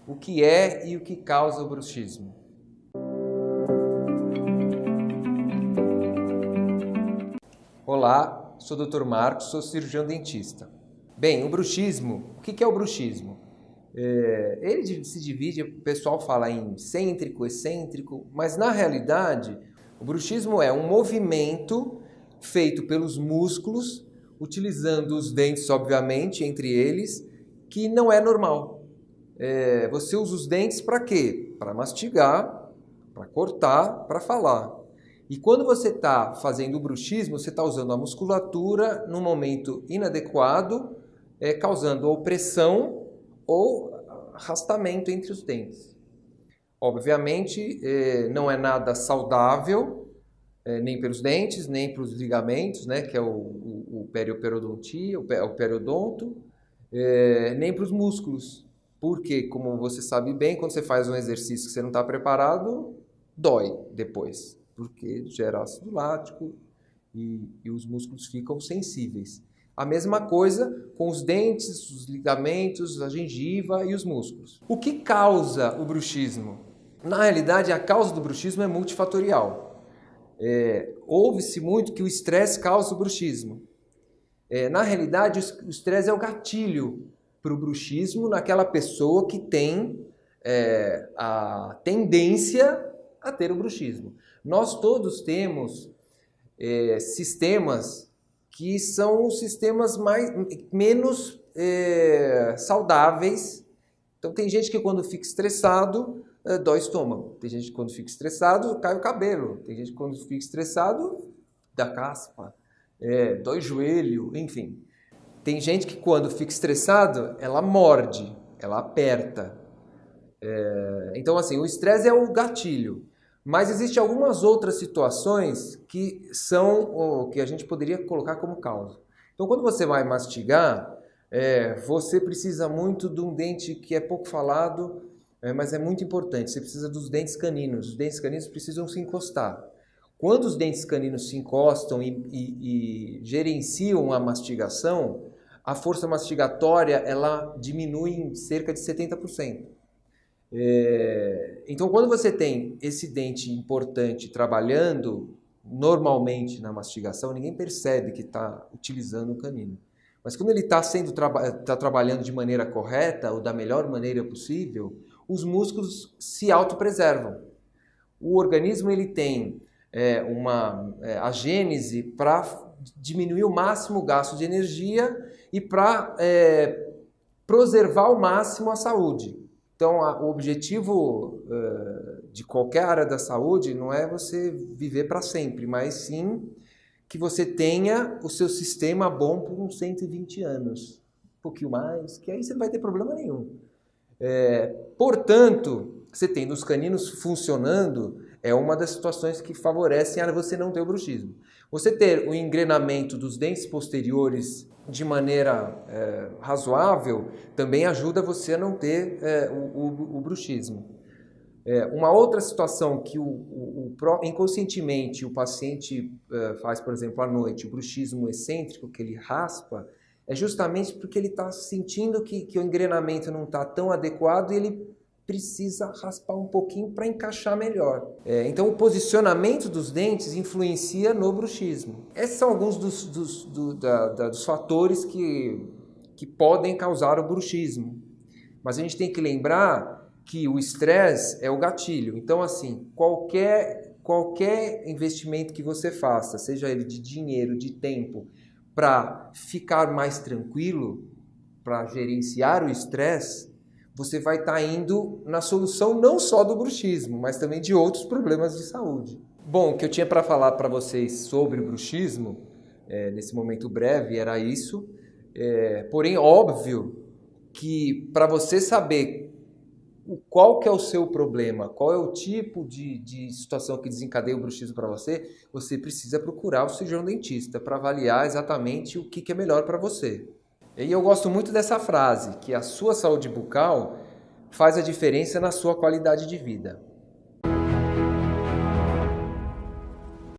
O que é e o que causa o bruxismo? Olá, sou o Dr. Marcos, sou cirurgião dentista. Bem, o bruxismo, o que é o bruxismo? Ele se divide, o pessoal fala em cêntrico, excêntrico, mas na realidade o bruxismo é um movimento feito pelos músculos, utilizando os dentes, obviamente, entre eles, que não é normal. Você usa os dentes para quê? Para mastigar, para cortar, para falar. E quando você está fazendo o bruxismo, você está usando a musculatura num momento inadequado, causando ou pressão ou arrastamento entre os dentes. Obviamente, não é nada saudável, nem pelos dentes, nem para os ligamentos, né, que é o perioperiodontia, o periodonto, nem para os músculos. Porque, como você sabe bem, quando você faz um exercício que você não está preparado, dói depois, porque gera ácido lático e os músculos ficam sensíveis. A mesma coisa com os dentes, os ligamentos, a gengiva e os músculos. O que causa o bruxismo? Na realidade, a causa do bruxismo é multifatorial. Ouve-se muito que o estresse causa o bruxismo. Na realidade, o estresse é o gatilho para o bruxismo naquela pessoa que tem a tendência a ter o bruxismo. Nós todos temos sistemas que são os sistemas menos saudáveis. Então tem gente que quando fica estressado dói o estômago, tem gente que quando fica estressado cai o cabelo, tem gente que quando fica estressado dá caspa, dói o joelho, enfim. Tem gente que quando fica estressado ela morde, ela aperta. Então assim, o estresse é o gatilho. Mas existem algumas outras situações que são o que a gente poderia colocar como causa. Então, quando você vai mastigar, você precisa muito de um dente que é pouco falado, mas é muito importante. Você precisa dos dentes caninos. Os dentes caninos precisam se encostar. Quando os dentes caninos se encostam e gerenciam a mastigação, a força mastigatória ela diminui em cerca de 70%. Então, quando você tem esse dente importante trabalhando normalmente na mastigação, ninguém percebe que está utilizando o canino. Mas quando ele está trabalhando de maneira correta ou da melhor maneira possível, os músculos se autopreservam. O organismo ele tem a gênese para diminuir o máximo o gasto de energia e para preservar ao máximo a saúde. Então, o objetivo de qualquer área da saúde não é você viver para sempre, mas sim que você tenha o seu sistema bom por uns 120 anos, um pouquinho mais, que aí você não vai ter problema nenhum. Portanto, você tendo os caninos funcionando é uma das situações que favorecem a você não ter o bruxismo. Você ter o engrenamento dos dentes posteriores de maneira razoável também ajuda você a não ter o bruxismo. Uma outra situação que inconscientemente o paciente faz, por exemplo, à noite, o bruxismo excêntrico, que ele raspa, é justamente porque ele está sentindo que o engrenamento não está tão adequado e ele precisa raspar um pouquinho para encaixar melhor. Então, o posicionamento dos dentes influencia no bruxismo. Esses são alguns dos fatores que podem causar o bruxismo. Mas a gente tem que lembrar que o estresse é o gatilho. Então, assim, qualquer investimento que você faça, seja ele de dinheiro, de tempo, para ficar mais tranquilo, para gerenciar o estresse, você vai estar indo na solução não só do bruxismo, mas também de outros problemas de saúde. Bom, o que eu tinha para falar para vocês sobre o bruxismo, nesse momento breve, era isso. Porém, óbvio que para você saber qual que é o seu problema, qual é o tipo de situação que desencadeia o bruxismo para você, você precisa procurar o cirurgião dentista para avaliar exatamente o que é melhor para você. E eu gosto muito dessa frase, que a sua saúde bucal faz a diferença na sua qualidade de vida.